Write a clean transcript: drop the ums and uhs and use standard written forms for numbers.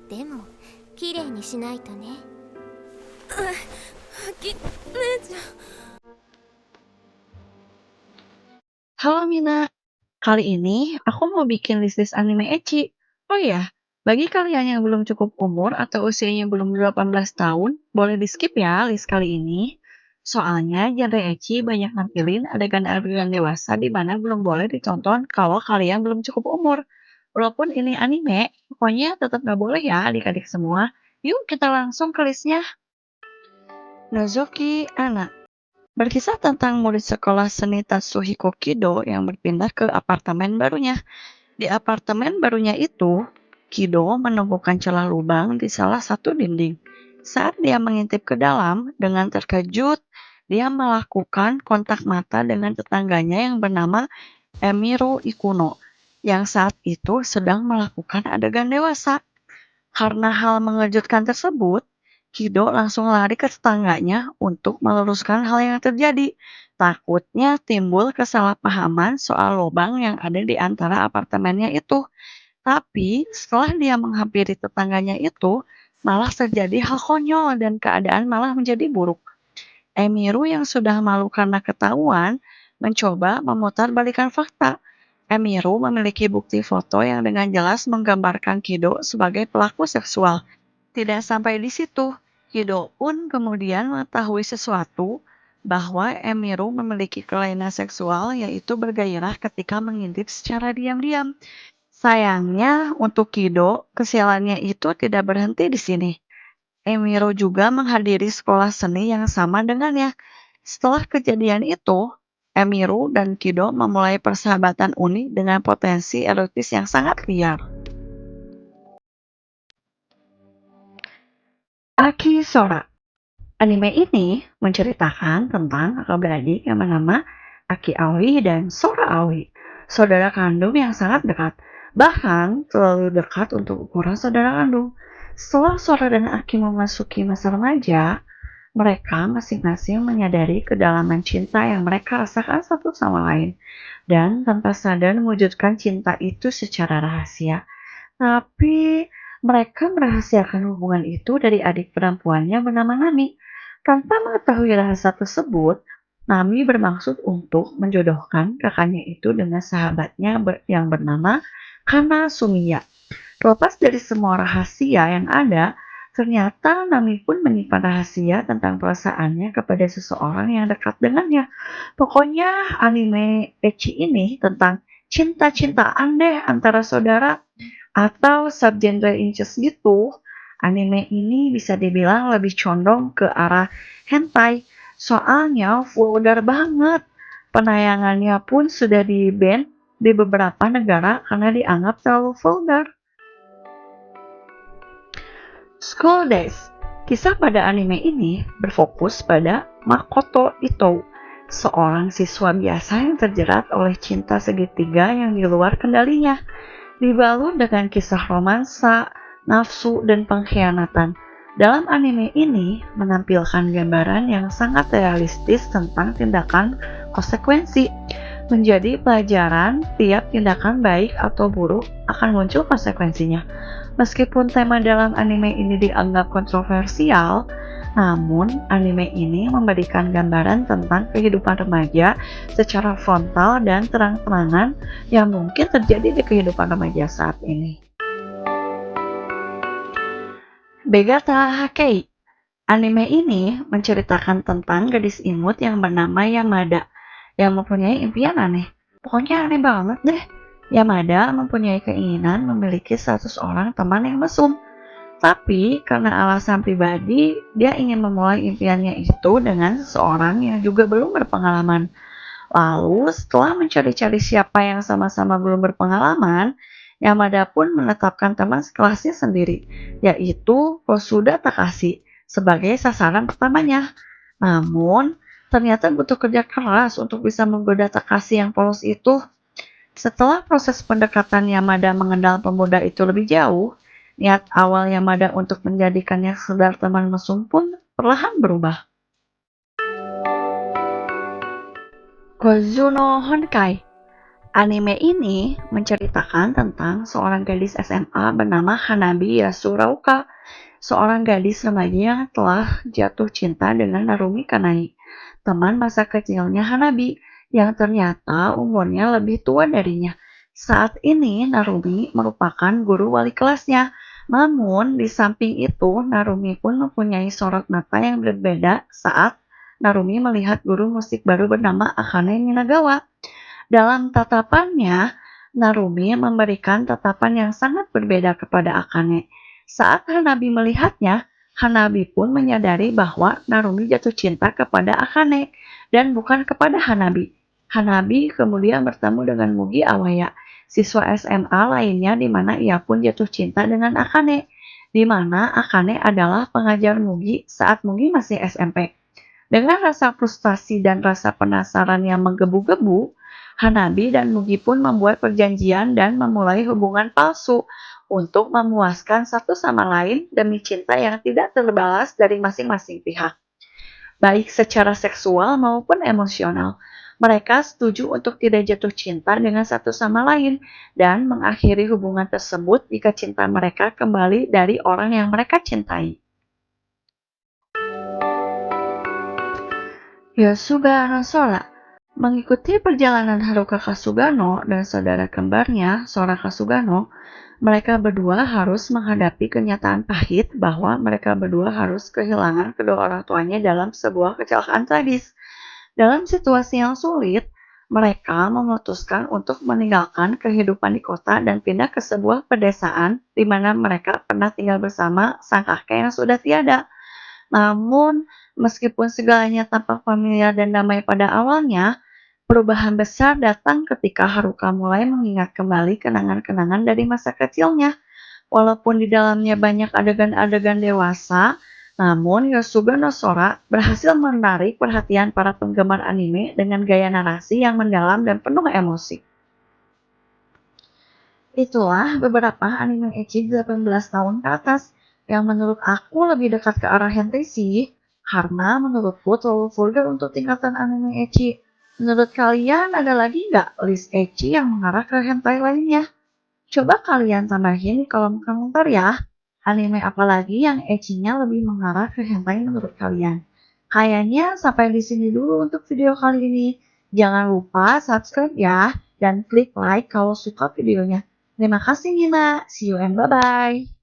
でも綺麗にしないとね。姉ちゃん。Halo Mina, kali ini aku mau bikin list anime ecchi. Oh iya, bagi kalian yang belum cukup umur atau usianya belum 18 tahun, boleh di skip ya list kali ini. Soalnya genre ecchi banyak nampilin adegan-adegan dewasa di mana belum boleh ditonton kalau kalian belum cukup umur. Walaupun ini anime, pokoknya tetap nggak boleh ya adik-adik semua. Yuk kita langsung ke listnya. Nozoki Ana. Berkisah tentang murid sekolah seni Tatsuhiko Kido yang berpindah ke apartemen barunya. Di apartemen barunya itu, Kido menemukan celah lubang di salah satu dinding. Saat dia mengintip ke dalam, dengan terkejut, dia melakukan kontak mata dengan tetangganya yang bernama Emiro Ikuno, yang saat itu sedang melakukan adegan dewasa. Karena hal mengejutkan tersebut, Kido langsung lari ke tetangganya untuk meluruskan hal yang terjadi. Takutnya timbul kesalahpahaman soal lubang yang ada di antara apartemennya itu. Tapi setelah dia menghampiri tetangganya itu, malah terjadi hal konyol dan keadaan malah menjadi buruk. Emiru yang sudah malu karena ketahuan, mencoba memutarbalikkan fakta. Emiru memiliki bukti foto yang dengan jelas menggambarkan Kido sebagai pelaku seksual. Tidak sampai di situ, Kido pun kemudian mengetahui sesuatu bahwa Emiru memiliki kelainan seksual yaitu bergairah ketika mengintip secara diam-diam. Sayangnya untuk Kido, kesialannya itu tidak berhenti di sini. Emiru juga menghadiri sekolah seni yang sama dengannya. Setelah kejadian itu, Emiru dan Kido memulai persahabatan unik dengan potensi erotis yang sangat liar. Aki Sora. Anime ini menceritakan tentang kakak beradik yang bernama Aki Aoi dan Sora Aoi, saudara kandung yang sangat dekat, bahkan terlalu dekat untuk ukuran saudara kandung. Setelah Sora dan Aki memasuki masa remaja, mereka masing-masing menyadari kedalaman cinta yang mereka rasakan satu sama lain, dan tanpa sadar mewujudkan cinta itu secara rahasia. Tapi mereka merahasiakan hubungan itu dari adik perempuannya bernama Nami. Tanpa mengetahui rahasia tersebut, Nami bermaksud untuk menjodohkan kakaknya itu dengan sahabatnya yang bernama Kana Sumiya. Terlepas dari semua rahasia yang ada, ternyata Nami pun menyimpan rahasia tentang perasaannya kepada seseorang yang dekat dengannya. Pokoknya anime ecchi ini tentang cinta-cintaan deh antara saudara atau subgenre incest gitu. Anime ini bisa dibilang lebih condong ke arah hentai, soalnya vulgar banget. Penayangannya pun sudah di-ban di beberapa negara karena dianggap terlalu vulgar. School Days. Kisah pada anime ini berfokus pada Makoto Ito, seorang siswa biasa yang terjerat oleh cinta segitiga yang di luar kendalinya, dibalut dengan kisah romansa, nafsu, dan pengkhianatan. Dalam anime ini menampilkan gambaran yang sangat realistis tentang tindakan konsekuensi. Menjadi pelajaran, tiap tindakan baik atau buruk akan muncul konsekuensinya. Meskipun tema dalam anime ini dianggap kontroversial, namun anime ini memberikan gambaran tentang kehidupan remaja secara frontal dan terang-terangan yang mungkin terjadi di kehidupan remaja saat ini. Begata Hakei. Anime ini menceritakan tentang gadis imut yang bernama Yamada yang mempunyai impian aneh. Pokoknya aneh banget deh. Yamada mempunyai keinginan memiliki 100 orang teman yang mesum. Tapi karena alasan pribadi, dia ingin memulai impiannya itu dengan seseorang yang juga belum berpengalaman. Lalu setelah mencari-cari siapa yang sama-sama belum berpengalaman, Yamada pun menetapkan teman sekelasnya sendiri, yaitu Kosuda Takashi, sebagai sasaran pertamanya. Namun, ternyata butuh kerja keras untuk bisa menggoda Takashi yang polos itu. Setelah proses pendekatan Yamada mengenal pemuda itu lebih jauh, niat awal Yamada untuk menjadikannya sekedar teman mesum pun perlahan berubah. Kozuno Honkai. Anime ini menceritakan tentang seorang gadis SMA bernama Hanabi Yasurauka, seorang gadis remaja yang telah jatuh cinta dengan Narumi Kanai, teman masa kecilnya Hanabi, yang ternyata umurnya lebih tua darinya. Saat ini Narumi merupakan guru wali kelasnya. Namun di samping itu Narumi pun mempunyai sorot mata yang berbeda saat Narumi melihat guru musik baru bernama Akane Minagawa. Dalam tatapannya, Narumi memberikan tatapan yang sangat berbeda kepada Akane. Saat Hanabi melihatnya, Hanabi pun menyadari bahwa Narumi jatuh cinta kepada Akane dan bukan kepada Hanabi. Hanabi kemudian bertemu dengan Mugi Awaya, siswa SMA lainnya di mana ia pun jatuh cinta dengan Akane, di mana Akane adalah pengajar Mugi saat Mugi masih SMP. Dengan rasa frustasi dan rasa penasaran yang menggebu-gebu, Hanabi dan Mugi pun membuat perjanjian dan memulai hubungan palsu untuk memuaskan satu sama lain demi cinta yang tidak terbalas dari masing-masing pihak, baik secara seksual maupun emosional. Mereka setuju untuk tidak jatuh cinta dengan satu sama lain dan mengakhiri hubungan tersebut jika cinta mereka kembali dari orang yang mereka cintai. Yosuga no Sora mengikuti perjalanan Haruka Kasugano dan saudara kembarnya, Sora Kasugano. Mereka berdua harus menghadapi kenyataan pahit bahwa mereka berdua harus kehilangan kedua orang tuanya dalam sebuah kecelakaan tragis. Dalam situasi yang sulit, mereka memutuskan untuk meninggalkan kehidupan di kota dan pindah ke sebuah pedesaan di mana mereka pernah tinggal bersama sang kakek yang sudah tiada. Namun, meskipun segalanya tampak familiar dan damai pada awalnya, perubahan besar datang ketika Haruka mulai mengingat kembali kenangan-kenangan dari masa kecilnya. Walaupun di dalamnya banyak adegan-adegan dewasa, namun Yosuga no Sora berhasil menarik perhatian para penggemar anime dengan gaya narasi yang mendalam dan penuh emosi. Itulah beberapa anime ecchi 18 tahun ke atas yang menurut aku lebih dekat ke arah hentai sih, karena menurutku terlalu vulgar untuk tingkatan anime ecchi. Menurut kalian ada lagi nggak list ecchi yang mengarah ke hentai lainnya? Coba kalian tambahin di kolom komentar ya. Anime apa lagi yang ecchinya lebih mengarah ke hentai menurut kalian? Kayaknya sampai di sini dulu untuk video kali ini. Jangan lupa subscribe ya, dan klik like kalau suka videonya. Terima kasih Nina. See you and bye-bye.